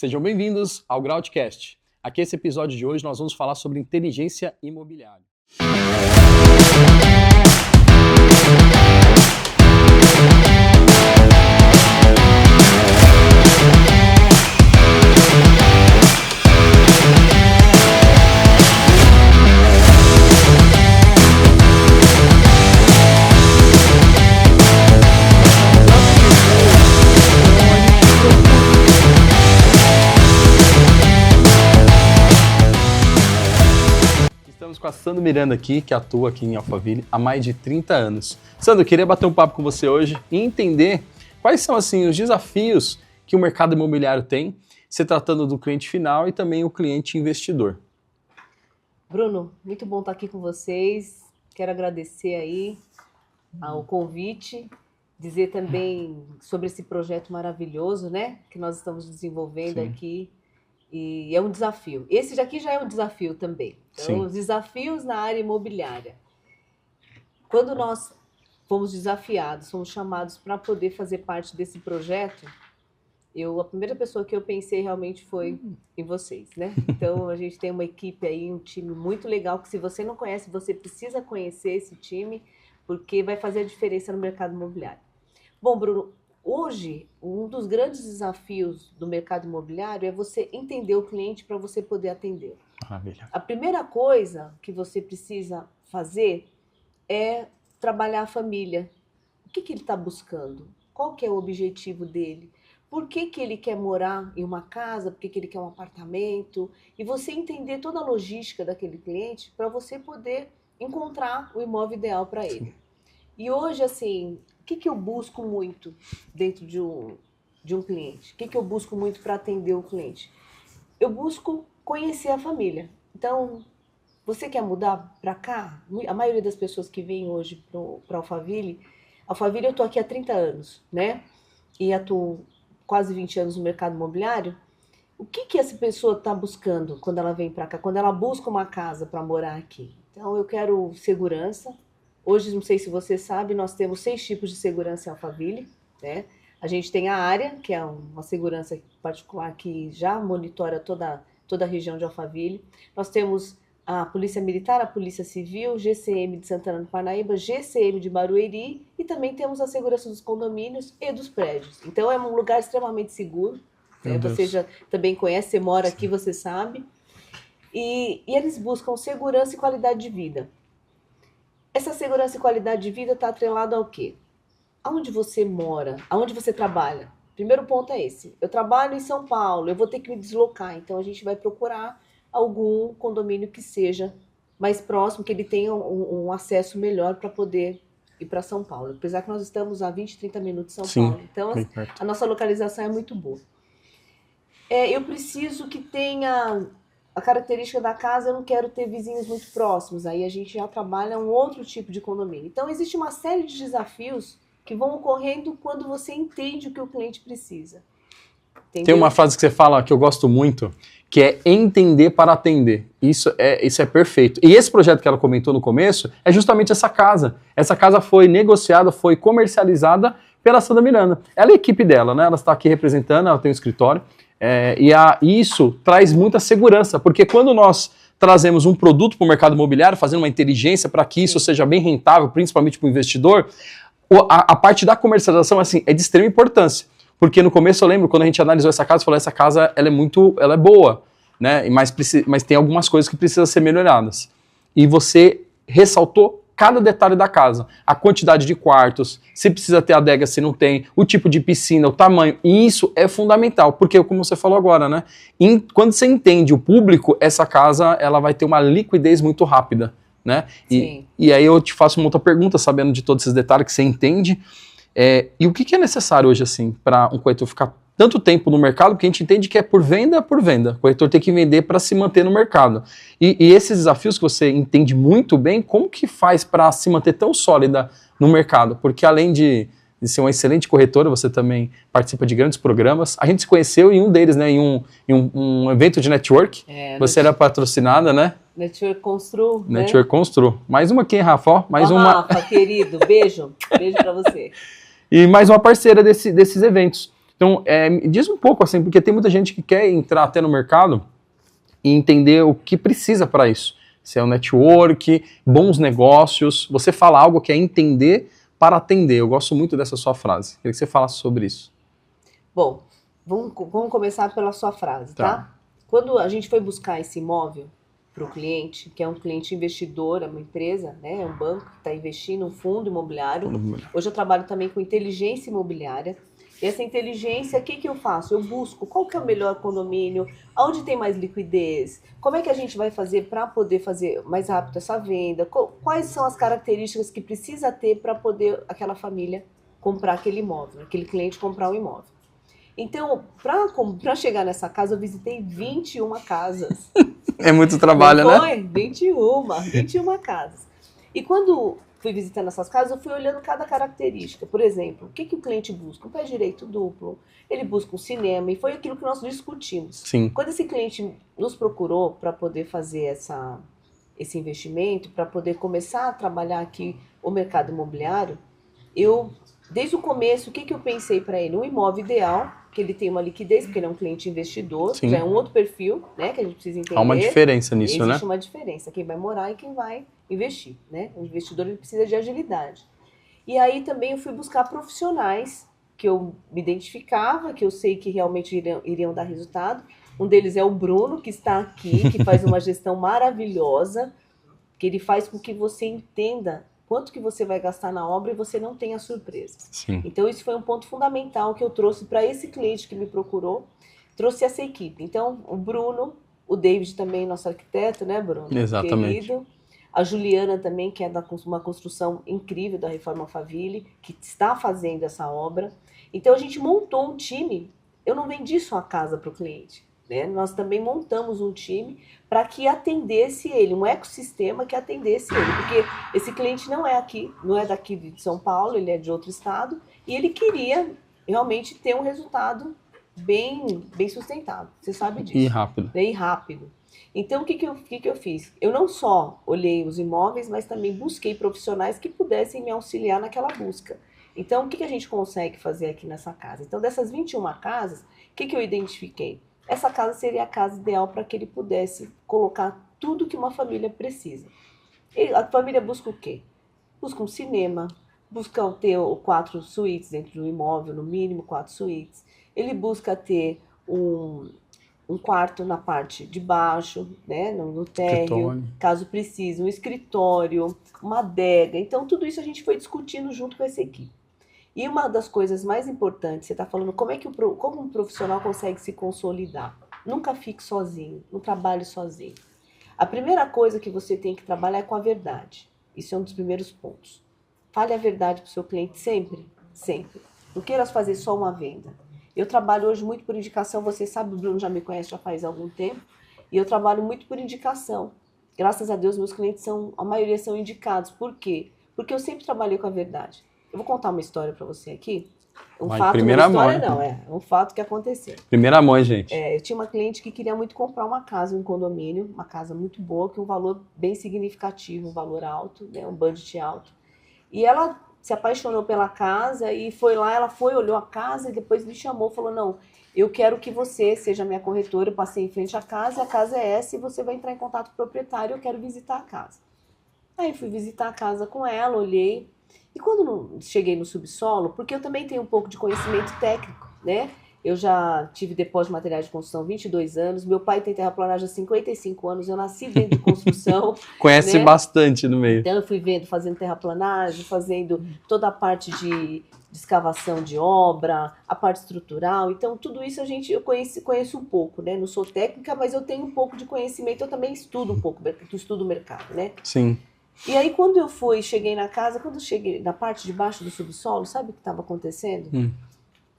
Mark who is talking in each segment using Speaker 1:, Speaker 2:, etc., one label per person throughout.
Speaker 1: Sejam bem-vindos ao Groundcast. Aqui nesse episódio de hoje nós vamos falar sobre inteligência imobiliária. Estamos com a Sandro Miranda aqui, que atua aqui em Alphaville há mais de 30 anos. Sandro, eu queria bater um papo com você hoje e entender quais são assim, os desafios que o mercado imobiliário tem, se tratando do cliente final e também o cliente investidor.
Speaker 2: Bruno, muito bom estar aqui com vocês. Quero agradecer aí ao convite, dizer também sobre esse projeto maravilhoso, né, que nós estamos desenvolvendo aqui. E é um desafio. Esse daqui já é um desafio também. Então, os desafios na área imobiliária. Quando nós fomos desafiados, fomos chamados para poder fazer parte desse projeto, a primeira pessoa que eu pensei realmente foi em vocês, né? Então, a gente tem uma equipe aí, um time muito legal, que se você não conhece, você precisa conhecer esse time, porque vai fazer a diferença no mercado imobiliário. Bom, Bruno, hoje, um dos grandes desafios do mercado imobiliário é você entender o cliente para você poder atendê-lo. A primeira coisa que você precisa fazer é trabalhar a família. O que ele está buscando? Qual que é o objetivo dele? Por que ele quer morar em uma casa? Por que ele quer um apartamento? E você entender toda a logística daquele cliente para você poder encontrar o imóvel ideal para ele. Sim. E hoje, assim, o que eu busco muito dentro de um cliente? O que eu busco muito para atender o cliente? Eu busco conhecer a família. Então, você quer mudar para cá? A maioria das pessoas que vêm hoje para Alphaville eu estou aqui há 30 anos, né? E atuo quase 20 anos no mercado imobiliário. O que essa pessoa está buscando quando ela vem para cá? Quando ela busca uma casa para morar aqui? Então, eu quero segurança. Hoje, não sei se você sabe, nós temos 6 tipos de segurança em Alphaville, né? A gente tem a área, que é uma segurança particular que já monitora toda a região de Alphaville. Nós temos a Polícia Militar, a Polícia Civil, GCM de Santana do Parnaíba, GCM de Barueri e também temos a segurança dos condomínios e dos prédios. Então, é um lugar extremamente seguro. Né? Você já também conhece, você mora aqui, você sabe. E eles buscam segurança e qualidade de vida. Essa segurança e qualidade de vida está atrelada ao quê? Aonde você mora? Aonde você trabalha? Primeiro ponto é esse. Eu trabalho em São Paulo, eu vou ter que me deslocar. Então, a gente vai procurar algum condomínio que seja mais próximo, que ele tenha um acesso melhor para poder ir para São Paulo. Apesar que nós estamos a 20, 30 minutos de São Paulo. Então, a nossa localização é muito boa. Eu preciso que tenha... A característica da casa, eu não quero ter vizinhos muito próximos, aí a gente já trabalha um outro tipo de condomínio. Então, existe uma série de desafios que vão ocorrendo quando você entende o que o cliente precisa. Entendeu? Tem uma frase que você fala que eu gosto muito, que é entender para atender. Isso é perfeito. E esse projeto que ela comentou no começo é justamente essa casa. Essa casa foi negociada, foi comercializada pela Sandra Miranda. Ela é a equipe dela, né? Ela está aqui representando, ela tem um escritório. Isso traz muita segurança, porque quando nós trazemos um produto para o mercado imobiliário, fazendo uma inteligência para que isso seja bem rentável, principalmente para o investidor, a parte da comercialização assim, é de extrema importância. Porque no começo eu lembro, quando a gente analisou essa casa, falou, essa casa ela é boa, né? Mas tem algumas coisas que precisam ser melhoradas. E você ressaltou cada detalhe da casa, a quantidade de quartos, se precisa ter adega, se não tem, o tipo de piscina, o tamanho, e isso é fundamental, porque como você falou agora, né, quando você entende o público, essa casa ela vai ter uma liquidez muito rápida, né, e aí eu te faço uma outra pergunta, sabendo de todos esses detalhes que você entende, e o que é necessário hoje, assim, para um corretor ficar tanto tempo no mercado, porque a gente entende que é por venda, o corretor tem que vender para se manter no mercado. E esses desafios que você entende muito bem, como que faz para se manter tão sólida no mercado? Porque além de ser uma excelente corretora, você também participa de grandes programas. A gente se conheceu em um deles, né, em um evento de network. Você era patrocinada, né? Network Constru, né?
Speaker 1: Network Constru. Mais uma aqui, Rafa, ó. Mais uma.
Speaker 2: Rafa, querido, beijo. Beijo para você.
Speaker 1: E mais uma parceira desses eventos. Então, me diz um pouco assim, porque tem muita gente que quer entrar até no mercado e entender o que precisa para isso. Se é o network, bons negócios, você fala algo que é entender para atender. Eu gosto muito dessa sua frase. Queria que você falasse sobre isso.
Speaker 2: Bom, vamos começar pela sua frase, tá? Quando a gente foi buscar esse imóvel para o cliente, que é um cliente investidor, é uma empresa, né, é um banco que está investindo, um fundo imobiliário. Hoje eu trabalho também com inteligência imobiliária. E essa inteligência, o que eu faço? Eu busco qual que é o melhor condomínio, onde tem mais liquidez, como é que a gente vai fazer para poder fazer mais rápido essa venda, quais são as características que precisa ter para poder aquela família comprar aquele imóvel, aquele cliente comprar o imóvel. Então, para chegar nessa casa, eu visitei 21 casas.
Speaker 1: É muito trabalho,
Speaker 2: não
Speaker 1: né?
Speaker 2: foi? 21 casas. E quando fui visitando essas casas, eu fui olhando cada característica. Por exemplo, o que o cliente busca? Um pé direito duplo, ele busca um cinema, e foi aquilo que nós discutimos.
Speaker 1: Sim.
Speaker 2: Quando esse cliente nos procurou para poder fazer esse investimento, para poder começar a trabalhar aqui o mercado imobiliário, desde o começo, o que eu pensei para ele? Um imóvel ideal, que ele tem uma liquidez, porque ele é um cliente investidor,
Speaker 1: Sim.
Speaker 2: já é um outro perfil, né, que a gente precisa entender.
Speaker 1: Há uma diferença nisso, né?
Speaker 2: Existe uma diferença, quem vai morar e quem vai investir, né? O investidor ele precisa de agilidade. E aí também eu fui buscar profissionais que eu me identificava, que eu sei que realmente iriam dar resultado. Um deles é o Bruno, que está aqui, que faz uma gestão maravilhosa, que ele faz com que você entenda quanto que você vai gastar na obra e você não tenha surpresa.
Speaker 1: Sim.
Speaker 2: Então, isso foi um ponto fundamental que eu trouxe para esse cliente que me procurou, trouxe essa equipe. Então, o Bruno, o David também, nosso arquiteto, né, Bruno?
Speaker 1: Exatamente.
Speaker 2: Querido. A Juliana também, que é uma construção incrível da Reforma Faville, que está fazendo essa obra. Então, a gente montou um time. Eu não vendi só a casa para o cliente, né? Nós também montamos um time para que atendesse ele, um ecossistema que atendesse ele, porque esse cliente não é daqui de São Paulo, ele é de outro estado, e ele queria realmente ter um resultado bem sustentável, você sabe disso.
Speaker 1: E rápido.
Speaker 2: E rápido. Então, o que eu fiz? Eu não só olhei os imóveis, mas também busquei profissionais que pudessem me auxiliar naquela busca. Então, o que a gente consegue fazer aqui nessa casa? Então, dessas 21 casas, o que eu identifiquei? Essa casa seria a casa ideal para que ele pudesse colocar tudo que uma família precisa. A família busca o quê? Busca um cinema, busca ter 4 suítes dentro do imóvel, no mínimo 4 suítes. Ele busca ter um quarto na parte de baixo, né, no térreo, caso precise, um escritório, uma adega. Então, tudo isso a gente foi discutindo junto com essa equipe. E uma das coisas mais importantes, você está falando como um profissional consegue se consolidar. Nunca fique sozinho, não trabalhe sozinho. A primeira coisa que você tem que trabalhar é com a verdade. Isso é um dos primeiros pontos. Fale a verdade para o seu cliente sempre, sempre. Não queira fazer só uma venda. Eu trabalho hoje muito por indicação, você sabe, o Bruno já me conhece já faz algum tempo, e eu trabalho muito por indicação. Graças a Deus, meus clientes a maioria são indicados. Por quê? Porque eu sempre trabalhei com a verdade. Eu vou contar uma história para você aqui. Um fato que aconteceu.
Speaker 1: Primeira mão, gente.
Speaker 2: Eu tinha uma cliente que queria muito comprar uma casa, um condomínio, uma casa muito boa, com um valor bem significativo, um valor alto, né, um budget alto. E ela se apaixonou pela casa e foi lá, olhou a casa e depois me chamou, falou, não, eu quero que você seja minha corretora, eu passei em frente à casa, a casa é essa e você vai entrar em contato com o proprietário, eu quero visitar a casa. Aí fui visitar a casa com ela, olhei, e quando cheguei no subsolo, porque eu também tenho um pouco de conhecimento técnico, né? Eu já tive depósito de materiais de construção há 22 anos, meu pai tem terraplanagem há 55 anos, eu nasci dentro de construção.
Speaker 1: Conhece, né, bastante no meio.
Speaker 2: Então eu fui fazendo terraplanagem, fazendo toda a parte de escavação de obra, a parte estrutural. Então tudo isso eu conheço um pouco, né? Não sou técnica, mas eu tenho um pouco de conhecimento, eu também estudo um pouco, estudo o mercado, né?
Speaker 1: Sim.
Speaker 2: E aí quando eu cheguei na casa, quando eu cheguei na parte de baixo do subsolo, sabe o que estava acontecendo?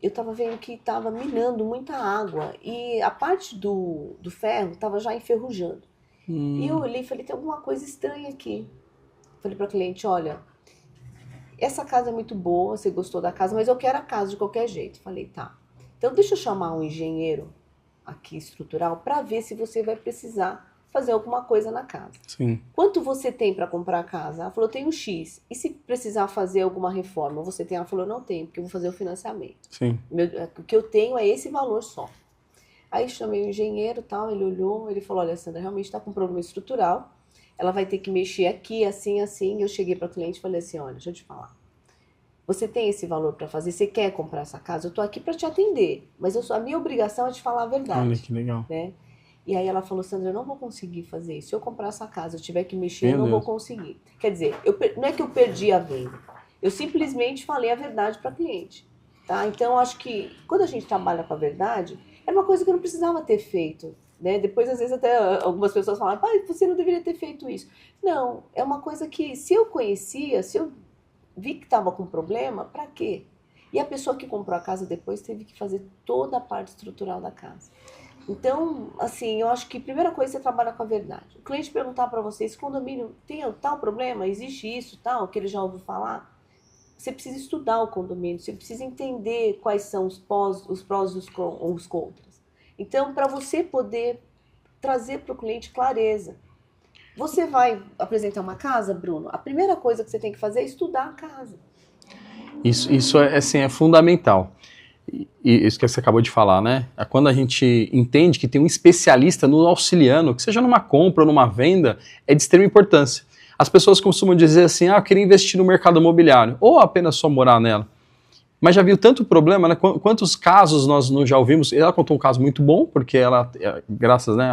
Speaker 2: Eu estava vendo que estava minando muita água e a parte do ferro estava já enferrujando. E eu olhei e falei, tem alguma coisa estranha aqui. Falei para a cliente, olha, essa casa é muito boa, você gostou da casa, mas eu quero a casa de qualquer jeito. Falei, tá. Então deixa eu chamar um engenheiro aqui estrutural para ver se você vai precisar fazer alguma coisa na casa.
Speaker 1: Sim.
Speaker 2: Quanto você tem para comprar a casa? Ela falou, eu tenho X. E se precisar fazer alguma reforma? Você tem? Ela falou, não tenho, porque eu vou fazer o financiamento.
Speaker 1: Sim.
Speaker 2: O que eu tenho é esse valor só. Aí chamei o engenheiro e tal, ele olhou, ele falou, olha, Sandra, realmente está com um problema estrutural, ela vai ter que mexer aqui, assim, assim. Eu cheguei para a cliente e falei assim, olha, deixa eu te falar. Você tem esse valor para fazer? Você quer comprar essa casa? Eu estou aqui para te atender, mas a minha obrigação é te falar a verdade.
Speaker 1: Olha que legal.
Speaker 2: Né? E aí ela falou, Sandra, eu não vou conseguir fazer isso. Se eu comprar essa casa, eu tiver que mexer, eu não vou conseguir. Quer dizer, não é que eu perdi a venda. Eu simplesmente falei a verdade para a cliente. Tá? Então, acho que quando a gente trabalha com a verdade, é uma coisa que eu não precisava ter feito. Né? Depois, às vezes, até algumas pessoas falam, pai, você não deveria ter feito isso. Não, é uma coisa que se eu conhecia, se eu vi que estava com problema, para quê? E a pessoa que comprou a casa depois teve que fazer toda a parte estrutural da casa. Então, assim, eu acho que a primeira coisa é você trabalha com a verdade. O cliente perguntar para você, esse condomínio tem tal problema, existe isso, tal, que ele já ouviu falar, você precisa estudar o condomínio, você precisa entender quais são os prós e os contras. Então, para você poder trazer para o cliente clareza. Você vai apresentar uma casa, Bruno? A primeira coisa que você tem que fazer é estudar a casa.
Speaker 1: Isso é, assim, é fundamental. E isso que você acabou de falar, né? É quando a gente entende que tem um especialista no auxiliando, que seja numa compra ou numa venda, é de extrema importância. As pessoas costumam dizer assim, eu queria investir no mercado imobiliário, ou apenas só morar nela. Mas já viu tanto problema, né? Quantos casos nós não já ouvimos? Ela contou um caso muito bom, porque ela, graças, né,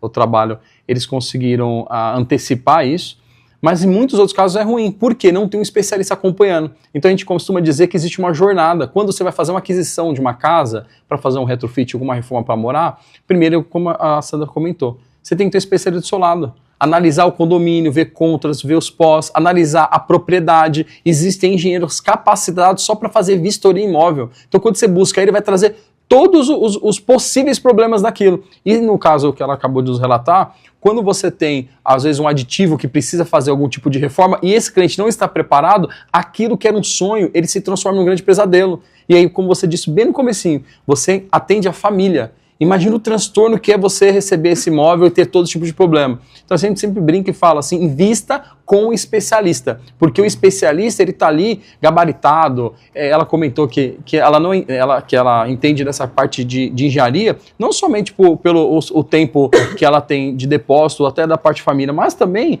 Speaker 1: ao trabalho, eles conseguiram antecipar isso. Mas em muitos outros casos é ruim, porque não tem um especialista acompanhando. Então a gente costuma dizer que existe uma jornada. Quando você vai fazer uma aquisição de uma casa, para fazer um retrofit, alguma reforma para morar, primeiro, como a Sandra comentou, você tem que ter um especialista do seu lado. Analisar o condomínio, ver contras, ver os pós, analisar a propriedade. Existem engenheiros capacitados só para fazer vistoria imóvel. Então quando você busca, ele vai trazer todos os possíveis problemas daquilo. E no caso que ela acabou de nos relatar, quando você tem, às vezes, um aditivo que precisa fazer algum tipo de reforma e esse cliente não está preparado, aquilo que era um sonho, ele se transforma num grande pesadelo. E aí, como você disse bem no comecinho, você atende a família. Imagina o transtorno que é você receber esse imóvel e ter todo tipo de problema. Então a gente sempre brinca e fala assim, invista com o especialista, porque o especialista ele está ali gabaritado. Ela comentou que ela entende dessa parte de engenharia, não somente pelo o tempo que ela tem de depósito, até da parte de família, mas também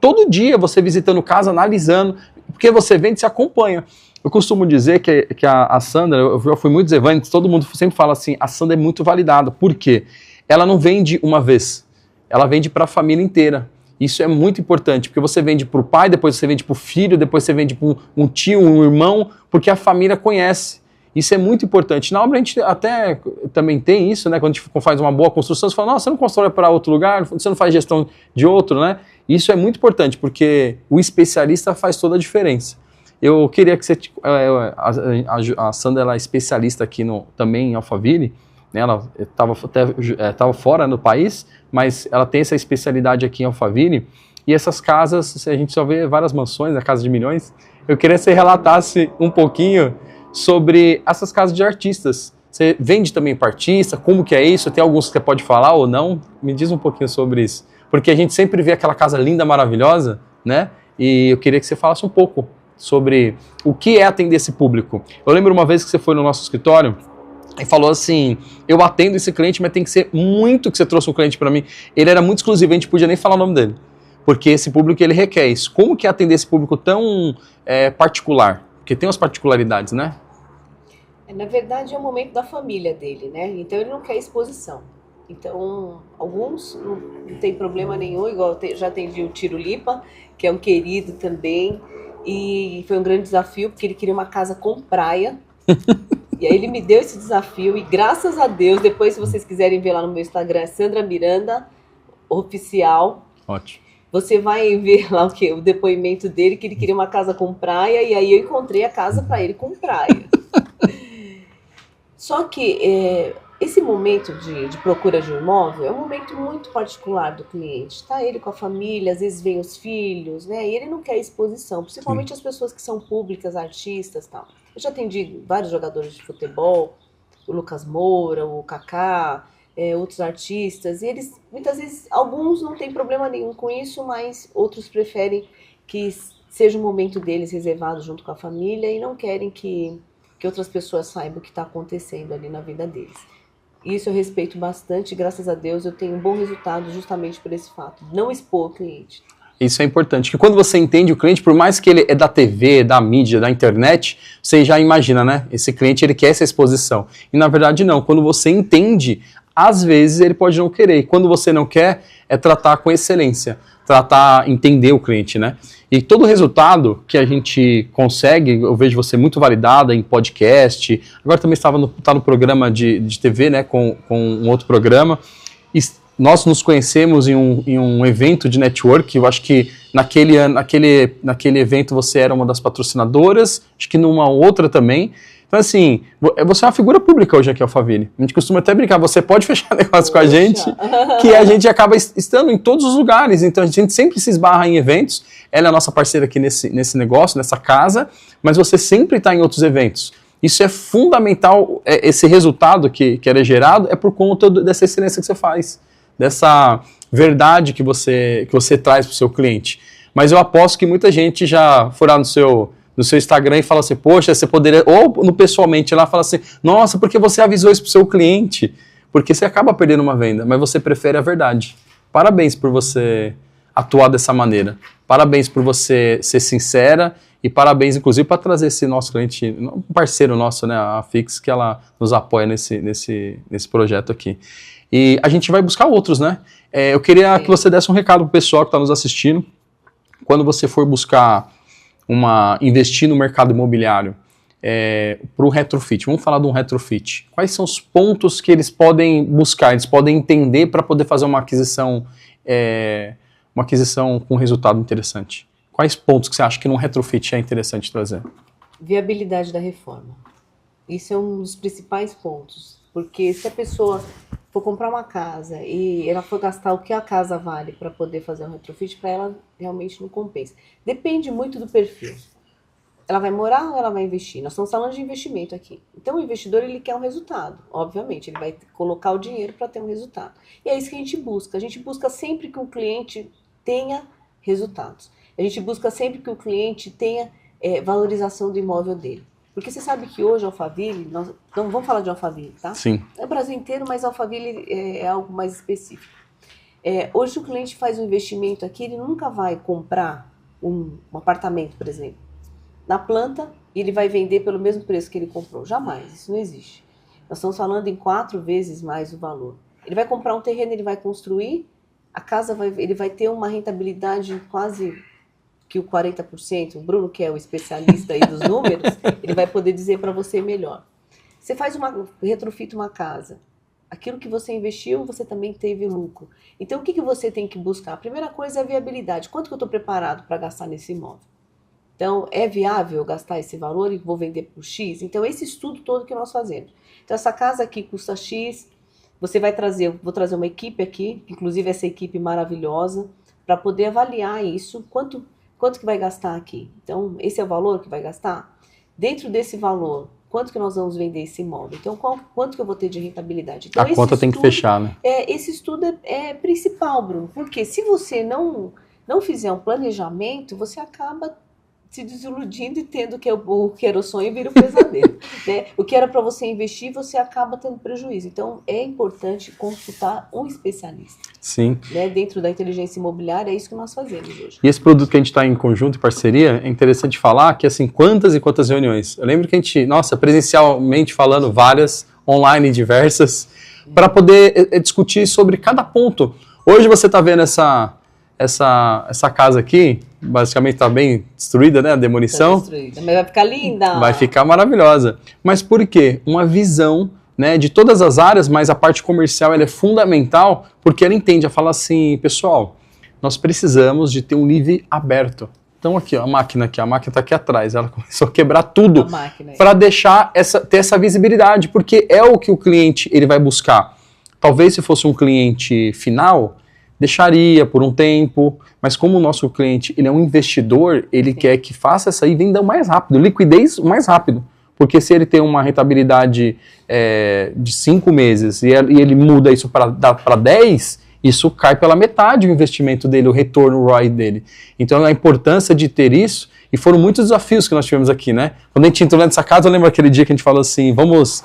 Speaker 1: todo dia você visitando casa, analisando, porque você vende e se acompanha. Eu costumo dizer que a Sandra, eu já fui muitos eventos, todo mundo sempre fala assim, a Sandra é muito validada. Por quê? Ela não vende uma vez, ela vende para a família inteira. Isso é muito importante, porque você vende para o pai, depois você vende para o filho, depois você vende para um tio, um irmão, porque a família conhece. Isso é muito importante. Na obra a gente até também tem isso, né? Quando a gente faz uma boa construção, você fala, nossa, você não constrói para outro lugar, você não faz gestão de outro, né? Isso é muito importante, porque o especialista faz toda a diferença. Eu queria que você... A Sandra ela é especialista aqui também em Alphaville, né? Ela estava fora do país, mas ela tem essa especialidade aqui em Alphaville. E essas casas, a gente só vê várias mansões, a casa de milhões. Eu queria que você relatasse um pouquinho sobre essas casas de artistas. Você vende também para artista? Como que é isso? Tem alguns que você pode falar ou não? Me diz um pouquinho sobre isso. Porque a gente sempre vê aquela casa linda, maravilhosa, né? E eu queria que você falasse um pouco sobre o que é atender esse público. Eu lembro uma vez que você foi no nosso escritório e falou assim, eu atendo esse cliente, mas tem que ser muito que você trouxe um cliente para mim. Ele era muito exclusivo, a gente podia nem falar o nome dele, porque esse público ele requer isso. Como que é atender esse público tão particular? Porque tem umas particularidades, né?
Speaker 2: Na verdade é o momento da família dele, né? Então ele não quer exposição. Então, alguns não tem problema nenhum, igual eu já atendi o Tiro Lipa, que é um querido também, e foi um grande desafio, porque ele queria uma casa com praia. E aí ele me deu esse desafio, e graças a Deus, depois se vocês quiserem ver lá no meu Instagram, é Sandra Miranda, oficial.
Speaker 1: Ótimo.
Speaker 2: Você vai ver lá o depoimento dele, que ele queria uma casa com praia, e aí eu encontrei a casa para ele com praia. Só que esse momento de procura de um imóvel é um momento muito particular do cliente. Está ele com a família, às vezes vem os filhos, né? E ele não quer exposição, principalmente as pessoas que são públicas, artistas e tal. Eu já atendi vários jogadores de futebol, o Lucas Moura, o Kaká, outros artistas, e eles, muitas vezes, alguns não têm problema nenhum com isso, mas outros preferem que seja o momento deles reservado junto com a família e não querem que outras pessoas saibam o que está acontecendo ali na vida deles. Isso eu respeito bastante, e graças a Deus eu tenho um bom resultado justamente por esse fato, não expor o cliente.
Speaker 1: Isso é importante, que quando você entende o cliente, por mais que ele é da TV, da mídia, da internet, você já imagina, né? Esse cliente, ele quer essa exposição. E na verdade não, quando você entende, às vezes ele pode não querer. E quando você não quer, é tratar com excelência, entender o cliente, né? E todo o resultado que a gente consegue, eu vejo você muito validada em podcast, agora também está no programa de TV, né? Com um outro programa. Nós nos conhecemos em um evento de network, eu acho que naquele evento você era uma das patrocinadoras, acho que numa outra também. Então assim, você é uma figura pública hoje aqui, Alphaville. A gente costuma até brincar, você pode fechar negócio com a gente, que a gente acaba estando em todos os lugares, então a gente sempre se esbarra em eventos. Ela é a nossa parceira aqui nesse negócio, nessa casa, mas você sempre está em outros eventos. Isso é fundamental, esse resultado que era gerado é por conta dessa excelência que você faz, dessa verdade que você traz para o seu cliente. Mas eu aposto que muita gente já for lá no seu Instagram e fala assim, poxa, você poderia, ou no pessoalmente lá fala assim, nossa, por que você avisou isso para o seu cliente? Porque você acaba perdendo uma venda, mas você prefere a verdade. Parabéns por você atuar dessa maneira. Parabéns por você ser sincera e parabéns, inclusive, para trazer esse nosso cliente, um parceiro nosso, né, a Fix, que ela nos apoia nesse projeto aqui. E a gente vai buscar outros, né? Eu queria que você desse um recado pro pessoal que está nos assistindo. Quando você for buscar investir no mercado imobiliário para o retrofit, vamos falar de um retrofit. Quais são os pontos que eles podem buscar, eles podem entender para poder fazer uma aquisição com resultado interessante? Quais pontos que você acha que num retrofit é interessante trazer?
Speaker 2: Viabilidade da reforma. Isso é um dos principais pontos. Porque se a pessoa for comprar uma casa e ela for gastar o que a casa vale para poder fazer um retrofit, para ela realmente não compensa. Depende muito do perfil. Ela vai morar ou ela vai investir? Nós estamos falando de investimento aqui. Então o investidor, ele quer um resultado, obviamente. Ele vai colocar o dinheiro para ter um resultado. E é isso que a gente busca. A gente busca sempre que o cliente tenha resultados. A gente busca sempre que o cliente tenha valorização do imóvel dele. Porque você sabe que hoje Alphaville, nós não vamos falar de Alphaville, tá?
Speaker 1: Sim.
Speaker 2: É o Brasil inteiro, mas Alphaville é algo mais específico. Hoje o cliente faz um investimento aqui, ele nunca vai comprar um apartamento, por exemplo, na planta, e ele vai vender pelo mesmo preço que ele comprou. Jamais, isso não existe. Nós estamos falando em 4 vezes mais o valor. Ele vai comprar um terreno, ele vai construir, a casa ele vai ter uma rentabilidade quase que o 40%, o Bruno, que é o especialista aí dos números, ele vai poder dizer para você melhor. Você retrofita uma casa, aquilo que você investiu, você também teve lucro. Então, o que você tem que buscar? A primeira coisa é a viabilidade. Quanto que eu estou preparado para gastar nesse imóvel? Então, é viável eu gastar esse valor e vou vender por X? Então, esse estudo todo que nós fazemos. Então, essa casa aqui custa X, vou trazer uma equipe aqui, inclusive essa equipe maravilhosa, para poder avaliar isso, quanto que vai gastar aqui? Então, esse é o valor que vai gastar? Dentro desse valor, quanto que nós vamos vender esse imóvel? Então, quanto que eu vou ter de rentabilidade? Então,
Speaker 1: a conta tem que fechar, né?
Speaker 2: Esse estudo é principal, Bruno, porque se você não fizer um planejamento, você acaba se desiludindo e tendo que o que era o sonho vira o pesadelo. Né? O que era para você investir, você acaba tendo prejuízo. Então, é importante consultar um especialista.
Speaker 1: Sim.
Speaker 2: Né? Dentro da inteligência imobiliária, é isso que nós fazemos hoje.
Speaker 1: E esse produto que a gente está em conjunto, em parceria, é interessante falar que, assim, quantas e quantas reuniões. Eu lembro que a gente, presencialmente falando várias, online diversas, para poder discutir sobre cada ponto. Hoje você está vendo essa casa aqui, basicamente está bem destruída, né? A demolição.
Speaker 2: Tá destruída, mas vai ficar linda.
Speaker 1: Vai ficar maravilhosa. Mas por quê? Uma visão, né, de todas as áreas, mas a parte comercial ela é fundamental, porque ela entende, ela fala assim, pessoal, nós precisamos de ter um livre aberto. Então aqui, ó, a máquina está aqui atrás, ela começou a quebrar tudo para deixar ter essa visibilidade, porque é o que o cliente ele vai buscar. Talvez se fosse um cliente final, deixaria por um tempo, mas como o nosso cliente ele é um investidor, ele quer que faça essa e venda mais rápido, liquidez mais rápido. Porque se ele tem uma rentabilidade de 5 meses e ele muda isso para 10, isso cai pela metade o investimento dele, o retorno, o ROI dele. Então a importância de ter isso, e foram muitos desafios que nós tivemos aqui, né? Quando a gente entrou nessa casa, eu lembro aquele dia que a gente falou assim, vamos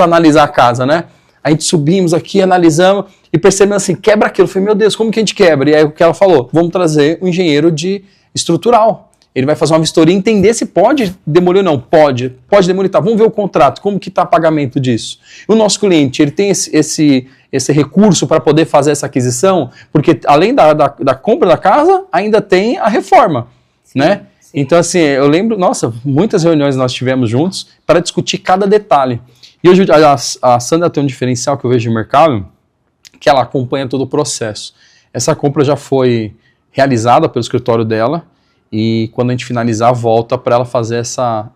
Speaker 1: analisar a casa, né? A gente subimos aqui, analisamos e percebemos assim, quebra aquilo. Eu falei, meu Deus, como que a gente quebra? E aí o que ela falou, vamos trazer um engenheiro de estrutural. Ele vai fazer uma vistoria e entender se pode demolir ou não. Pode demolir, tá. Vamos ver o contrato, como que está o pagamento disso. O nosso cliente, ele tem esse recurso para poder fazer essa aquisição, porque além da compra da casa, ainda tem a reforma, sim, né? Sim. Então, assim, eu lembro, nossa, muitas reuniões nós tivemos juntos para discutir cada detalhe. E hoje a Sandra tem um diferencial que eu vejo no mercado, que ela acompanha todo o processo. Essa compra já foi realizada pelo escritório dela, e quando a gente finalizar, volta para ela fazer essa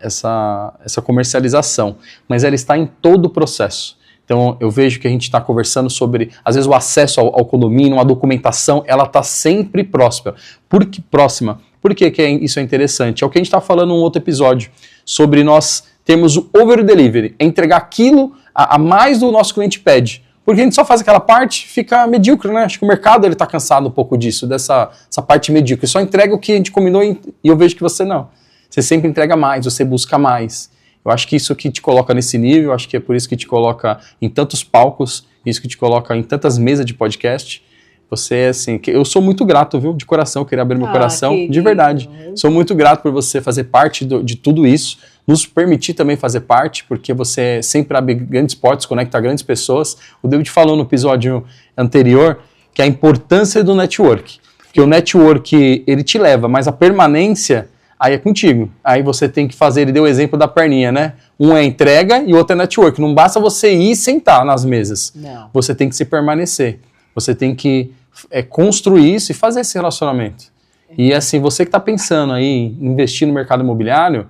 Speaker 1: comercialização. Mas ela está em todo o processo. Então, eu vejo que a gente está conversando sobre, às vezes, o acesso ao condomínio, a documentação, ela está sempre próxima. Por que isso é interessante? É o que a gente está falando em um outro episódio, sobre nós termos o over-delivery, é entregar aquilo a mais do nosso cliente pede. Porque a gente só faz aquela parte, fica medíocre, né? Acho que o mercado está cansado um pouco disso, dessa parte medíocre. Só entrega o que a gente combinou e eu vejo que você não. Você sempre entrega mais, você busca mais. Eu acho que isso que te coloca nesse nível, acho que é por isso que te coloca em tantos palcos, isso que te coloca em tantas mesas de podcast. Você, assim, eu sou muito grato, viu? De coração, eu queria abrir meu coração, querido. De verdade. Sou muito grato por você fazer parte de tudo isso, nos permitir também fazer parte, porque você sempre abre grandes portas, conecta grandes pessoas. O David falou no episódio anterior que a importância do network, que o network, ele te leva, mas a permanência, aí é contigo. Aí você tem que fazer, ele deu o exemplo da perninha, né? Um é entrega e o outro é network. Não basta você ir e sentar nas mesas. Não. Você tem que se permanecer. Você tem que construir isso e fazer esse relacionamento. E assim, você que está pensando aí em investir no mercado imobiliário,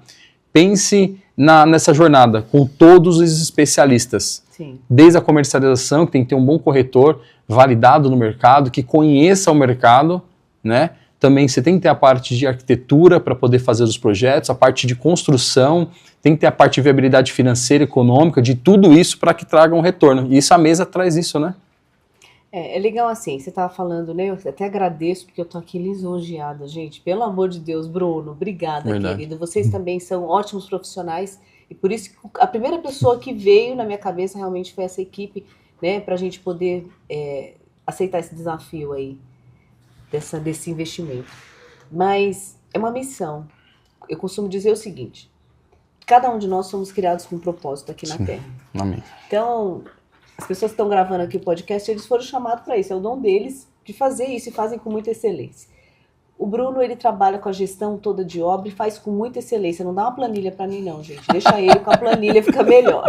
Speaker 1: pense nessa jornada com todos os especialistas. Sim. Desde a comercialização, que tem que ter um bom corretor validado no mercado, que conheça o mercado, né? Também você tem que ter a parte de arquitetura para poder fazer os projetos, a parte de construção, tem que ter a parte de viabilidade financeira, econômica, de tudo isso para que traga um retorno. E isso a mesa traz isso, né?
Speaker 2: É legal assim, você estava falando, né? Eu até agradeço, porque eu tô aqui lisonjeada, gente. Pelo amor de Deus, Bruno, obrigada, verdade, querido. Vocês também são ótimos profissionais, e por isso que a primeira pessoa que veio na minha cabeça realmente foi essa equipe, né? Pra gente poder aceitar esse desafio aí, desse investimento. Mas é uma missão. Eu costumo dizer o seguinte: cada um de nós somos criados com um propósito aqui na Terra. Amém. Então, as pessoas que estão gravando aqui o podcast, eles foram chamados para isso, é o dom deles de fazer isso e fazem com muita excelência. O Bruno, ele trabalha com a gestão toda de obra e faz com muita excelência. Não dá uma planilha para mim não, gente. Deixa ele com a planilha, fica melhor.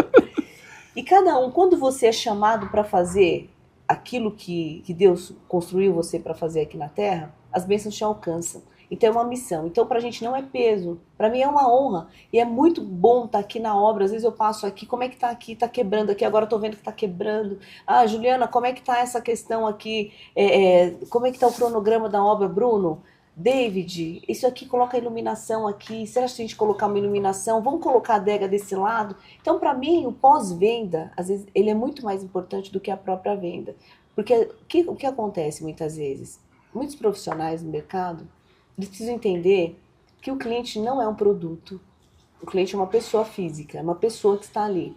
Speaker 2: E cada um, quando você é chamado para fazer aquilo que Deus construiu você para fazer aqui na Terra, as bênçãos te alcançam. Então é uma missão. Então pra gente não é peso, pra mim é uma honra. E é muito bom estar aqui na obra. Às vezes eu passo aqui, como é que tá aqui? Tá quebrando aqui, agora eu tô vendo que tá quebrando. Ah, Juliana, como é que tá essa questão aqui? Como é que tá o cronograma da obra, Bruno? David, isso aqui coloca a iluminação aqui. Será que a gente colocar uma iluminação? Vamos colocar a adega desse lado? Então pra mim o pós-venda, às vezes ele é muito mais importante do que a própria venda. Porque o que acontece muitas vezes? Muitos profissionais no mercado, eles precisam entender que o cliente não é um produto. O cliente é uma pessoa física, é uma pessoa que está ali.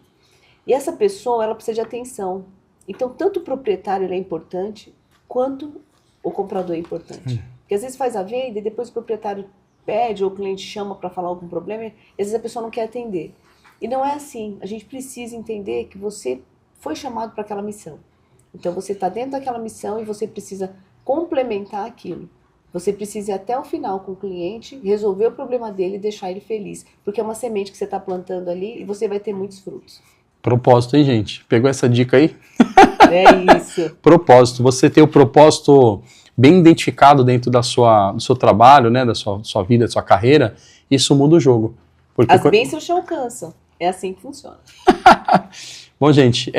Speaker 2: E essa pessoa, ela precisa de atenção. Então, tanto o proprietário ele é importante, quanto o comprador é importante. Porque às vezes faz a venda e depois o proprietário pede ou o cliente chama para falar algum problema e às vezes a pessoa não quer atender. E não é assim. A gente precisa entender que você foi chamado para aquela missão. Então, você está dentro daquela missão e você precisa complementar aquilo. Você precisa ir até o final com o cliente, resolver o problema dele e deixar ele feliz. Porque é uma semente que você está plantando ali e você vai ter muitos frutos.
Speaker 1: Propósito, hein, gente? Pegou essa dica aí?
Speaker 2: É isso.
Speaker 1: Propósito. Você ter o propósito bem identificado dentro do seu trabalho, né, da sua vida, da sua carreira, isso muda o jogo. Porque
Speaker 2: as bênçãos te alcançam. É assim que funciona.
Speaker 1: Bom, gente,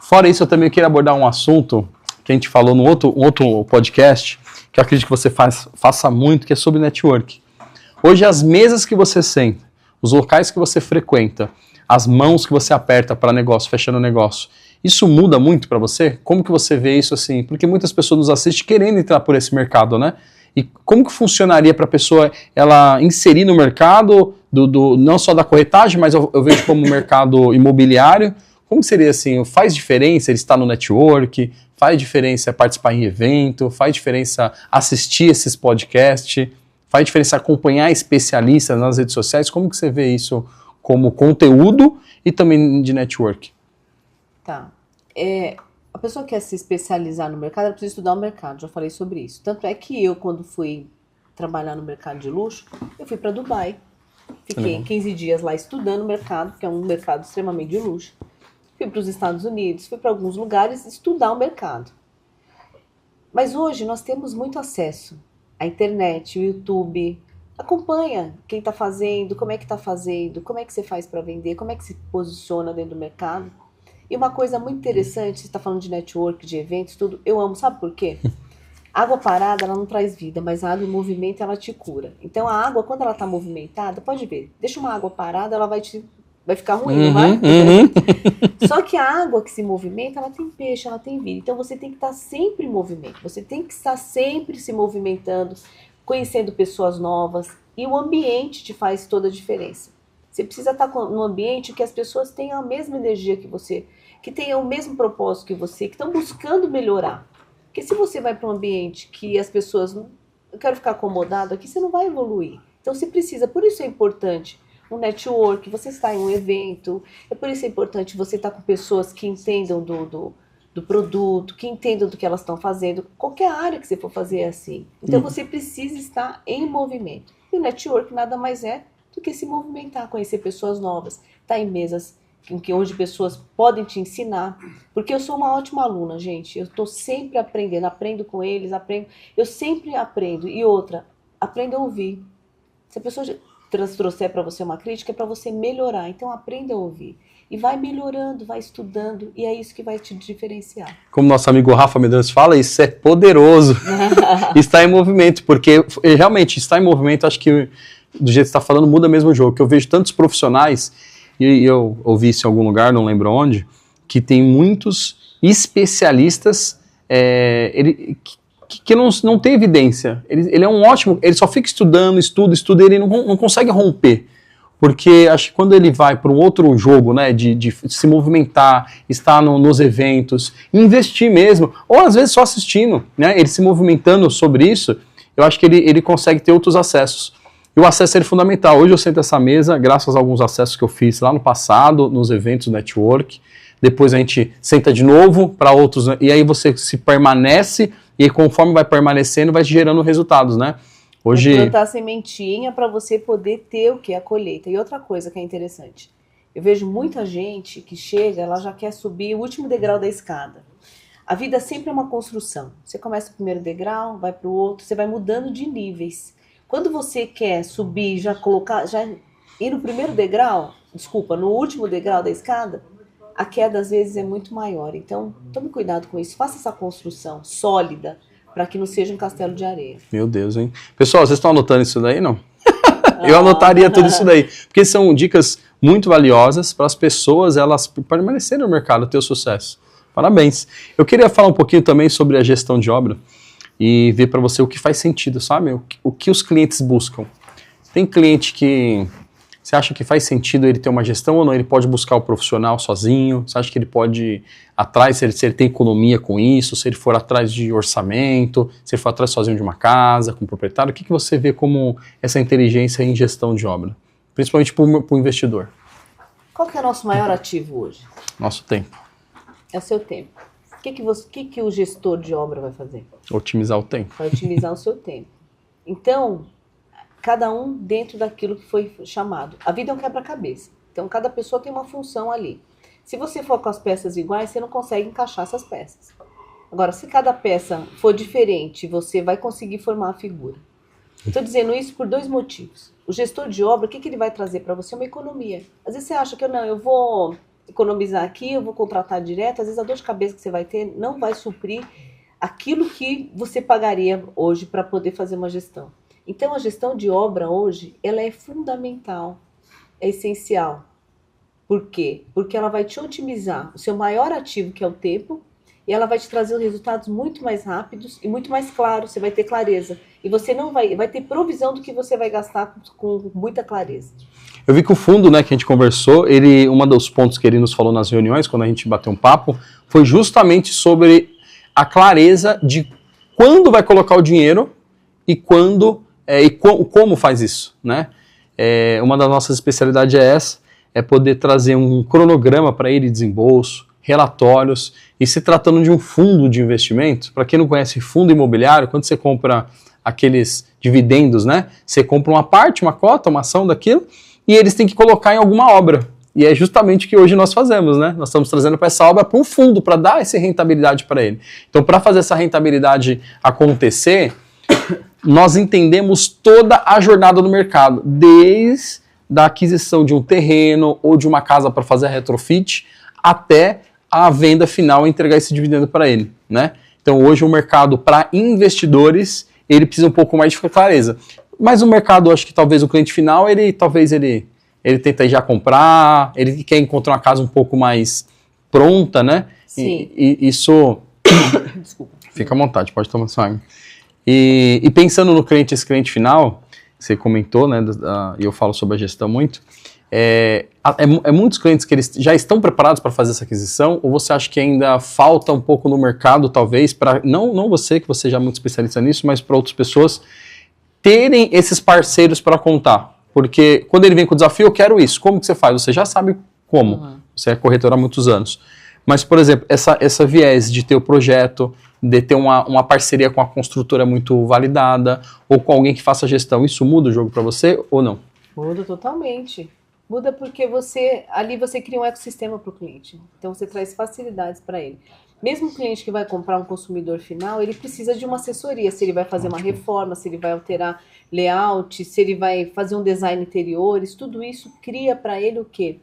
Speaker 1: fora isso, eu também queria abordar um assunto que a gente falou no outro podcast, que eu acredito que você faça muito, que é sobre network. Hoje, as mesas que você senta, os locais que você frequenta, as mãos que você aperta para negócio, fechando o negócio, isso muda muito para você? Como que você vê isso assim? Porque muitas pessoas nos assistem querendo entrar por esse mercado, né? E como que funcionaria para a pessoa ela inserir no mercado, não só da corretagem, mas eu vejo como mercado imobiliário? Como seria assim? Faz diferença ele estar no network? Faz diferença participar em evento? Faz diferença assistir esses podcasts? Faz diferença acompanhar especialistas nas redes sociais? Como que você vê isso como conteúdo e também de network?
Speaker 2: Tá. A pessoa que quer se especializar no mercado, ela precisa estudar o mercado, já falei sobre isso. Tanto é que eu, quando fui trabalhar no mercado de luxo, eu fui para Dubai. Fiquei 15 dias lá estudando o mercado, que é um mercado extremamente de luxo. Fui para os Estados Unidos, fui para alguns lugares estudar o mercado. Mas hoje nós temos muito acesso à internet, o YouTube. Acompanha quem está fazendo, como é que está fazendo, como é que você faz para vender, como é que se posiciona dentro do mercado. E uma coisa muito interessante, você está falando de network, de eventos, tudo, eu amo, sabe por quê? Água parada, ela não traz vida, mas a água em movimento, ela te cura. Então a água, quando ela está movimentada, pode ver, deixa uma água parada, ela vai ficar ruim, não vai? Só que a água que se movimenta, ela tem peixe, ela tem vida. Então você tem que estar sempre em movimento, você tem que estar sempre se movimentando, conhecendo pessoas novas, e o ambiente te faz toda a diferença. Você precisa estar num ambiente que as pessoas tenham a mesma energia que você, que tenham o mesmo propósito que você, que estão buscando melhorar. Porque se você vai para um ambiente que as pessoas, eu quero ficar acomodado aqui, você não vai evoluir. Então você precisa, por isso é importante um network, você está em um evento, por isso é importante você estar com pessoas que entendam do produto, que entendam do que elas estão fazendo, qualquer área que você for fazer é assim. Então você precisa estar em movimento. E o network nada mais é do que se movimentar, conhecer pessoas novas, estar em mesas onde pessoas podem te ensinar, porque eu sou uma ótima aluna, gente, eu estou sempre aprendendo, aprendo com eles, eu sempre aprendo. E outra, aprenda a ouvir. Se a pessoa trouxer para você uma crítica, é para você melhorar, então aprenda a ouvir. E vai melhorando, vai estudando, e é isso que vai te diferenciar.
Speaker 1: Como nosso amigo Rafa Medeiros fala, isso é poderoso, está em movimento, porque realmente estar em movimento, acho que do jeito que você está falando, muda mesmo o jogo, que eu vejo tantos profissionais, e eu ouvi isso em algum lugar, não lembro onde, que tem muitos especialistas que não tem evidência. Ele é um ótimo, ele só fica estudando, estuda, e ele não consegue romper. Porque acho que quando ele vai para um outro jogo, né, de se movimentar, estar nos eventos, investir mesmo, ou às vezes só assistindo, né, ele se movimentando sobre isso, eu acho que ele consegue ter outros acessos. E o acesso é fundamental. Hoje eu sento nessa mesa, graças a alguns acessos que eu fiz lá no passado, nos eventos network. Depois a gente senta de novo para outros, e aí você se permanece, e aí conforme vai permanecendo, vai gerando resultados, né? Hoje...
Speaker 2: plantar a sementinha para você poder ter o que? A colheita. E outra coisa que é interessante, eu vejo muita gente que chega, ela já quer subir o último degrau da escada. A vida sempre é uma construção. Você começa o primeiro degrau, vai para o outro, você vai mudando de níveis. Quando você quer subir, já ir no primeiro degrau, no último degrau da escada, a queda às vezes é muito maior. Então, tome cuidado com isso. Faça essa construção sólida para que não seja um castelo de areia.
Speaker 1: Meu Deus, hein? Pessoal, vocês estão anotando isso daí, não? Eu anotaria tudo isso daí. Porque são dicas muito valiosas para as pessoas, elas permanecerem no mercado, ter o sucesso. Parabéns. Eu queria falar um pouquinho também sobre a gestão de obra e ver para você o que faz sentido, sabe? O que os clientes buscam. Tem cliente que você acha que faz sentido ele ter uma gestão ou não? Ele pode buscar o profissional sozinho? Você acha que ele pode ir atrás, se ele tem economia com isso, se ele for atrás de orçamento, se ele for atrás sozinho de uma casa, com o proprietário? O que você vê como essa inteligência em gestão de obra? Principalmente para o investidor.
Speaker 2: Qual que é o nosso maior ativo hoje?
Speaker 1: Nosso tempo.
Speaker 2: É o seu tempo. O que o gestor de obra vai fazer?
Speaker 1: Otimizar o tempo.
Speaker 2: Vai otimizar o seu tempo. Então, cada um dentro daquilo que foi chamado. A vida é um quebra-cabeça. Então, cada pessoa tem uma função ali. Se você for com as peças iguais, você não consegue encaixar essas peças. Agora, se cada peça for diferente, você vai conseguir formar a figura. Estou dizendo isso por dois motivos. O gestor de obra, o que ele vai trazer para você? Uma economia. Às vezes você acha que eu vou economizar aqui, eu vou contratar direto. Às vezes a dor de cabeça que você vai ter não vai suprir aquilo que você pagaria hoje para poder fazer uma gestão. Então, a gestão de obra hoje, ela é fundamental. é essencial. Por quê? Porque ela vai te otimizar o seu maior ativo, que é o tempo, e ela vai te trazer resultados muito mais rápidos e muito mais claros, você vai ter clareza. E você não vai ter provisão do que você vai gastar com muita clareza.
Speaker 1: Eu vi que o fundo, né, que a gente conversou, um dos pontos que ele nos falou nas reuniões, quando a gente bateu um papo, foi justamente sobre a clareza de quando vai colocar o dinheiro e como faz isso, né? Uma das nossas especialidades é essa, é poder trazer um cronograma para ele, desembolso, relatórios, e se tratando de um fundo de investimento, para quem não conhece fundo imobiliário, quando você compra aqueles dividendos, né? Você compra uma parte, uma cota, uma ação daquilo, e eles têm que colocar em alguma obra. E é justamente o que hoje nós fazemos, né? Nós estamos trazendo para essa obra para um fundo, para dar essa rentabilidade para ele. Então, para fazer essa rentabilidade acontecer, nós entendemos toda a jornada do mercado, desde a aquisição de um terreno ou de uma casa para fazer a retrofit, até a venda final e entregar esse dividendo para ele, né? Então, hoje o mercado para investidores, ele precisa um pouco mais de clareza. Mas o mercado, acho que talvez o cliente final, ele tenta já comprar, ele quer encontrar uma casa um pouco mais pronta, né?
Speaker 2: Sim.
Speaker 1: E isso... Desculpa. Fica à vontade, pode tomar sua água. E pensando no cliente, esse cliente final, você comentou, né? E eu falo sobre a gestão muito. Muitos clientes que eles já estão preparados para fazer essa aquisição, ou você acha que ainda falta um pouco no mercado, talvez, para não você, que você já é muito especialista nisso, mas para outras pessoas terem esses parceiros para contar? Porque quando ele vem com o desafio, eu quero isso. Como que você faz? Você já sabe como. Uhum. Você é corretor há muitos anos. Mas, por exemplo, essa viés de ter o projeto, de ter uma parceria com a construtora muito validada, ou com alguém que faça a gestão, isso muda o jogo para você ou não?
Speaker 2: Muda totalmente. Muda porque ali você cria um ecossistema para o cliente. Então você traz facilidades para ele. Mesmo o cliente que vai comprar um consumidor final, ele precisa de uma assessoria. Se ele vai fazer uma reforma, se ele vai alterar layout, se ele vai fazer um design interiores, tudo isso cria para ele o quê?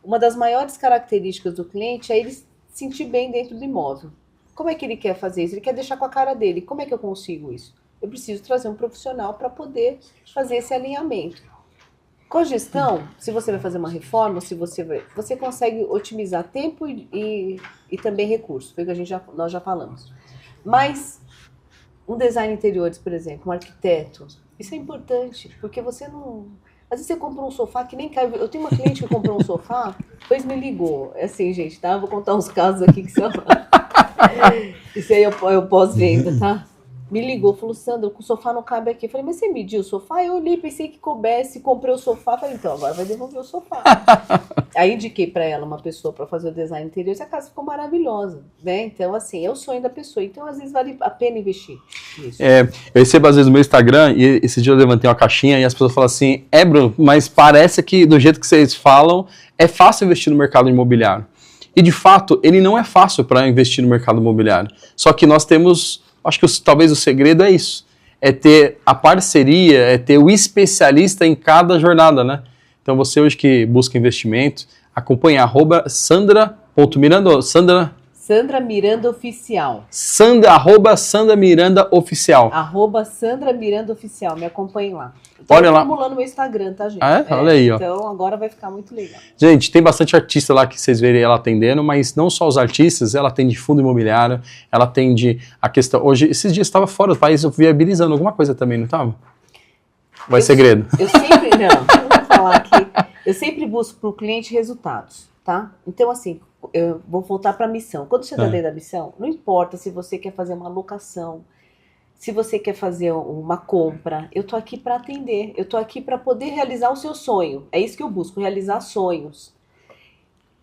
Speaker 2: Uma das maiores características do cliente é ele se sentir bem dentro do imóvel. Como é que ele quer fazer isso? Ele quer deixar com a cara dele. Como é que eu consigo isso? Eu preciso trazer um profissional para poder fazer esse alinhamento. Com a gestão, se você vai fazer uma reforma, você consegue otimizar tempo e também recursos, foi o que nós já falamos. Mas um design interiores, por exemplo, um arquiteto, isso é importante, porque você não... Às vezes você compra um sofá que nem cai... Eu tenho uma cliente que comprou um sofá, depois me ligou. É assim, gente, tá? Eu vou contar uns casos aqui que são... Isso aí eu pós-venda, tá? Me ligou, falou, Sandra, o sofá não cabe aqui. Eu falei, mas você mediu o sofá? Eu olhei, pensei que coubesse, comprei o sofá. Falei, então, agora vai devolver o sofá. Aí indiquei para ela uma pessoa para fazer o design interior e a casa ficou maravilhosa, né? Então, assim, é o sonho da pessoa. Então, às vezes, vale a pena investir nisso.
Speaker 1: Eu recebo, às vezes, no meu Instagram, e esse dia eu levantei uma caixinha e as pessoas falam assim, Bruno, mas parece que, do jeito que vocês falam, é fácil investir no mercado imobiliário. E, de fato, ele não é fácil para investir no mercado imobiliário. Só que nós temos... Acho que talvez o segredo é isso, é ter a parceria, é ter o especialista em cada jornada, né? Então você hoje que busca investimento, acompanha @Sandra.Miranda,
Speaker 2: Sandra Miranda Oficial.
Speaker 1: Sandra Miranda Oficial.
Speaker 2: Sandra Miranda Oficial, me acompanhe lá.
Speaker 1: Olha lá.
Speaker 2: Estou no meu Instagram, tá, gente?
Speaker 1: Olha aí, ó.
Speaker 2: Então agora vai ficar muito legal.
Speaker 1: Gente, tem bastante artista lá que vocês verem ela atendendo, mas não só os artistas, ela atende fundo imobiliário, ela atende a questão... Hoje, esses dias estava fora do país, eu viabilizando alguma coisa também, não estava? Vai segredo.
Speaker 2: Eu sempre... Não vou falar aqui. Eu sempre busco para o cliente resultados, tá? Então, assim, eu vou voltar para a missão. Quando você está dentro da missão, não importa se você quer fazer uma locação, se você quer fazer uma compra, eu tô aqui para atender, eu tô aqui para poder realizar o seu sonho. É isso que eu busco, realizar sonhos.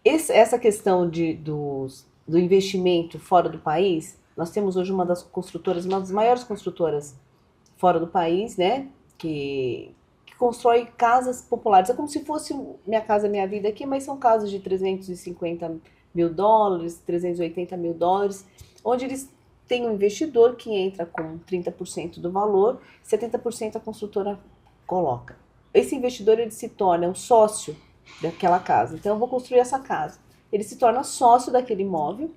Speaker 2: Essa questão do investimento fora do país, nós temos hoje uma das maiores construtoras fora do país, né? Que constrói casas populares. É como se fosse Minha Casa Minha Vida aqui, mas são casas de $350 mil, $380 mil, onde eles tem um investidor que entra com 30% do valor, 70% a construtora coloca. Esse investidor ele se torna um sócio daquela casa. Então eu vou construir essa casa. Ele se torna sócio daquele imóvel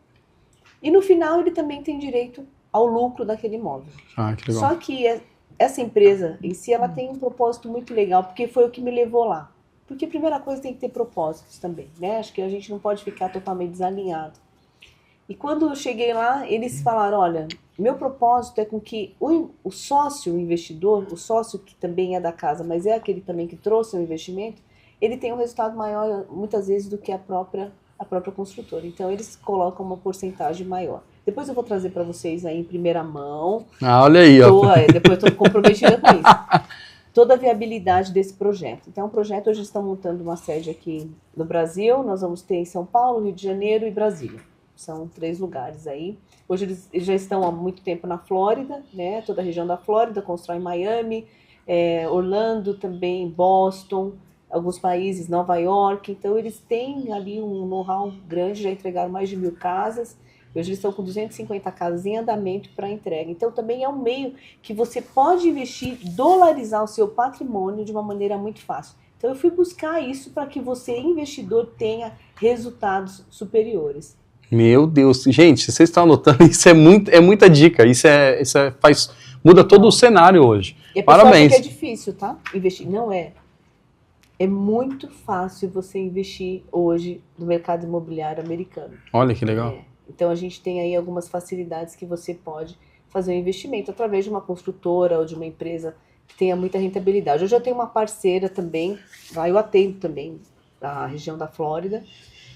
Speaker 2: e no final ele também tem direito ao lucro daquele imóvel.
Speaker 1: Que legal.
Speaker 2: Só que essa empresa em si ela tem um propósito muito legal, porque foi o que me levou lá. Porque a primeira coisa tem que ter propósitos também, né? Acho que a gente não pode ficar totalmente desalinhado. E quando eu cheguei lá, eles falaram, olha, meu propósito é com que o sócio, o investidor, o sócio que também é da casa, mas é aquele também que trouxe o investimento, ele tem um resultado maior, muitas vezes, do que a própria construtora. Então, eles colocam uma porcentagem maior. Depois eu vou trazer para vocês aí em primeira mão.
Speaker 1: Ah, olha aí, ó.
Speaker 2: Depois estou comprometida com isso. Toda a viabilidade desse projeto. Então, o projeto, hoje estão montando uma sede aqui no Brasil, nós vamos ter em São Paulo, Rio de Janeiro e Brasília. São 3 lugares aí. Hoje eles já estão há muito tempo na Flórida, né? Toda a região da Flórida, constrói em Miami, Orlando também, Boston, alguns países, Nova York. Então eles têm ali um know-how grande, já entregaram mais de 1.000 casas. Hoje eles estão com 250 casas em andamento para entrega. Então também é um meio que você pode investir, dolarizar o seu patrimônio de uma maneira muito fácil. Então eu fui buscar isso para que você, investidor, tenha resultados superiores.
Speaker 1: Meu Deus, gente, vocês estão anotando, isso é muita dica, muda todo o cenário hoje.
Speaker 2: E a
Speaker 1: Parabéns.
Speaker 2: Que é difícil, tá? Investir, não é. É muito fácil você investir hoje no mercado imobiliário americano.
Speaker 1: Olha que legal.
Speaker 2: Então a gente tem aí algumas facilidades que você pode fazer um investimento através de uma construtora ou de uma empresa que tenha muita rentabilidade. Hoje eu tenho uma parceira também, eu atendo também da região da Flórida.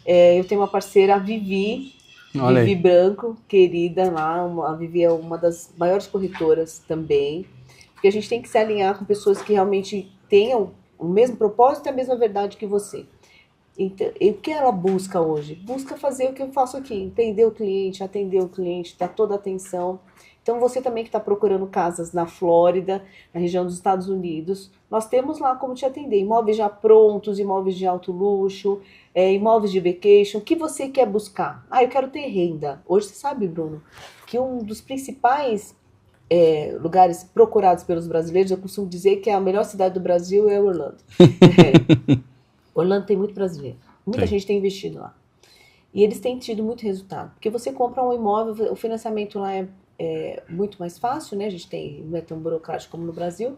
Speaker 2: Eu tenho uma parceira, a Vivi Branco, querida lá, a Vivi é uma das maiores corretoras também, porque a gente tem que se alinhar com pessoas que realmente tenham o mesmo propósito e a mesma verdade que você. Então, e o que ela busca hoje? Busca fazer o que eu faço aqui, entender o cliente, atender o cliente, dar toda a atenção. Então você também que está procurando casas na Flórida, na região dos Estados Unidos, nós temos lá como te atender, imóveis já prontos, imóveis de alto luxo, imóveis de vacation, o que você quer buscar? Eu quero ter renda. Hoje você sabe, Bruno, que um dos principais lugares procurados pelos brasileiros, eu costumo dizer que a melhor cidade do Brasil é Orlando. Orlando tem muito brasileiro, muita gente tem investido lá. E eles têm tido muito resultado, porque você compra um imóvel, o financiamento lá é muito mais fácil, né? A gente não é tão burocrático como no Brasil.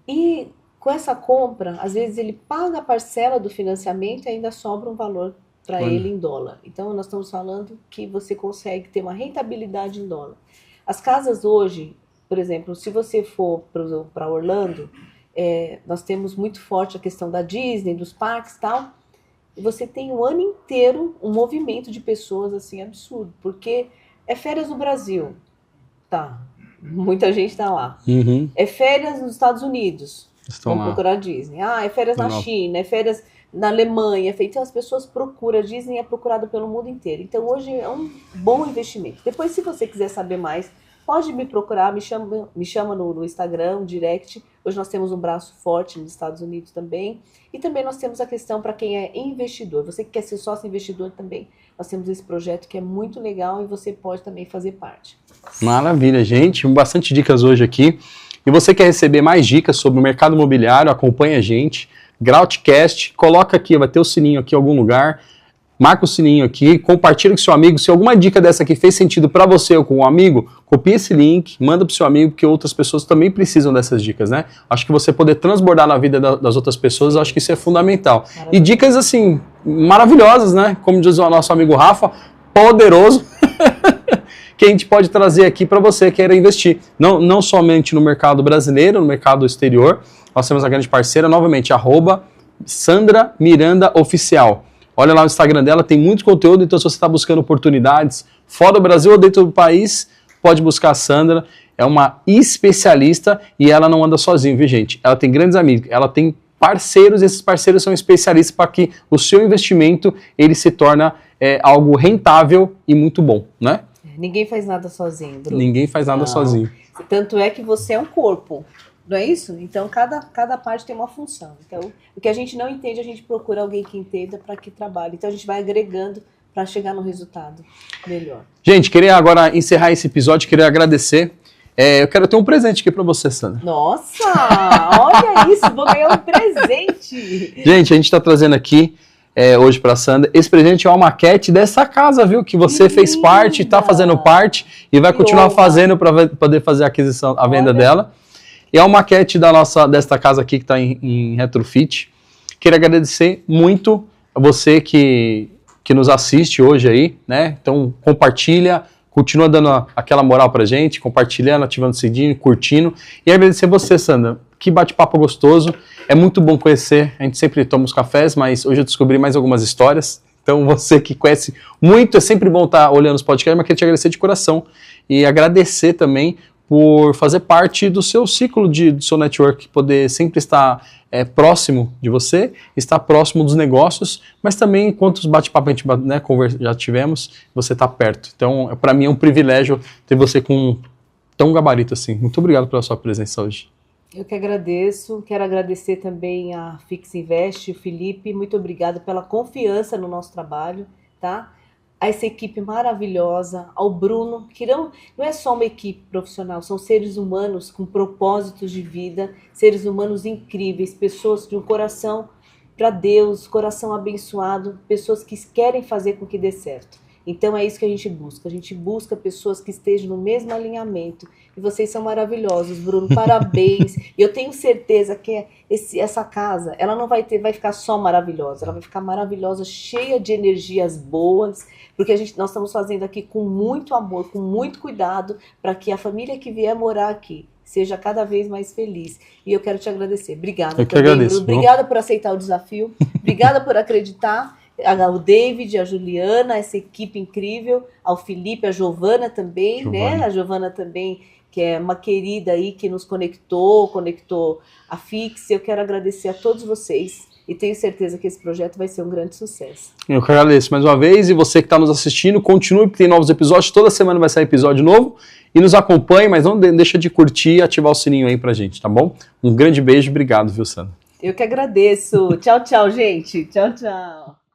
Speaker 2: E com essa compra, às vezes ele paga a parcela do financiamento e ainda sobra um valor para ele em dólar. Então nós estamos falando que você consegue ter uma rentabilidade em dólar. As casas hoje, por exemplo, se você for para Orlando, nós temos muito forte a questão da Disney, dos parques e tal, e você tem o ano inteiro um movimento de pessoas assim absurdo, porque é férias no Brasil, tá, muita gente está lá.
Speaker 1: Uhum.
Speaker 2: É férias nos Estados Unidos, vamos procurar Disney. É férias na China, é férias na Alemanha. Então as pessoas procuram, a Disney é procurada pelo mundo inteiro. Então hoje é um bom investimento. Depois, se você quiser saber mais, pode me procurar, me chama no Instagram, direct. Hoje nós temos um braço forte nos Estados Unidos também. E também nós temos a questão para quem é investidor. Você que quer ser sócio investidor também. Nós temos esse projeto que é muito legal e você pode também fazer parte.
Speaker 1: Maravilha, gente. Bastante dicas hoje aqui. E você quer receber mais dicas sobre o mercado imobiliário, acompanha a gente. Groutcast, coloca aqui, vai ter o sininho aqui em algum lugar. Marca o sininho aqui, compartilha com seu amigo. Se alguma dica dessa aqui fez sentido para você ou com um amigo, copia esse link, manda para o seu amigo, porque outras pessoas também precisam dessas dicas, né? Acho que você poder transbordar na vida das outras pessoas, acho que isso é fundamental. E dicas, assim, maravilhosas, né? Como diz o nosso amigo Rafa, poderoso, que a gente pode trazer aqui para você que queira investir. Não somente no mercado brasileiro, no mercado exterior. Nós temos a grande parceira, novamente, @SandraMirandaOficial. Olha lá no Instagram dela, tem muito conteúdo, então se você está buscando oportunidades fora do Brasil ou dentro do país, pode buscar a Sandra. É uma especialista e ela não anda sozinha, viu, gente? Ela tem grandes amigos, ela tem parceiros, e esses parceiros são especialistas para que o seu investimento ele se torne algo rentável e muito bom, né?
Speaker 2: Ninguém faz nada sozinho, Bruno.
Speaker 1: Ninguém faz nada sozinho.
Speaker 2: Tanto é que você é um corpo. Não é isso? Então, cada parte tem uma função. Então, o que a gente não entende, a gente procura alguém que entenda para que trabalhe. Então, a gente vai agregando para chegar no resultado melhor. Gente, queria agora encerrar esse episódio, queria agradecer. Eu quero ter um presente aqui para você, Sandra. Nossa! Olha isso, vou ganhar um presente! Gente, a gente está trazendo aqui hoje para a Sandra. Esse presente é uma maquete dessa casa, viu? Que você fez parte, está fazendo parte e vai continuar fazendo para poder fazer a aquisição, a venda dela. E é uma maquete desta casa aqui que está em retrofit.
Speaker 1: Queria agradecer muito a você que nos assiste hoje aí, né? Então compartilha, continua dando aquela moral pra gente, compartilhando, ativando o sininho, curtindo. E agradecer você, Sandra. Que bate-papo gostoso. É muito bom conhecer. A gente sempre toma os cafés, mas hoje eu descobri mais algumas histórias. Então você que conhece muito, é sempre bom estar olhando os podcasts, mas queria te agradecer de coração. E agradecer também por fazer parte do seu ciclo do seu network, poder sempre estar próximo de você, estar próximo dos negócios, mas também quantos bate-papo a gente já tivemos, você está perto. Então, para mim é um privilégio ter você com tão gabarito assim. Muito obrigado pela sua presença hoje.
Speaker 2: Eu que agradeço, quero agradecer também a Fix Invest, o Felipe, muito obrigado pela confiança no nosso trabalho, tá? A essa equipe maravilhosa, ao Bruno, que não é só uma equipe profissional, são seres humanos com propósitos de vida, seres humanos incríveis, pessoas de um coração para Deus, coração abençoado, pessoas que querem fazer com que dê certo. Então é isso que a gente busca pessoas que estejam no mesmo alinhamento. E vocês são maravilhosos, Bruno, parabéns. E eu tenho certeza que essa casa, ela não vai ficar só maravilhosa, ela vai ficar maravilhosa, cheia de energias boas, porque nós estamos fazendo aqui com muito amor, com muito cuidado, para que a família que vier morar aqui seja cada vez mais feliz. E eu quero te agradecer. Obrigada.
Speaker 1: Eu que agradeço.
Speaker 2: Bruno. Obrigada por aceitar o desafio, obrigada por acreditar. Ao David, a Juliana, essa equipe incrível, ao Felipe, a Giovana também, né? A Giovana também, que é uma querida aí, que nos conectou a Fix. Eu quero agradecer a todos vocês e tenho certeza que esse projeto vai ser um grande sucesso.
Speaker 1: Eu que agradeço mais uma vez, e você que está nos assistindo, continue, porque tem novos episódios, toda semana vai sair episódio novo, e nos acompanhe, mas não deixa de curtir e ativar o sininho aí pra gente, tá bom? Um grande beijo, obrigado, viu, Sandra?
Speaker 2: Eu que agradeço. Tchau, tchau, gente. Tchau, tchau.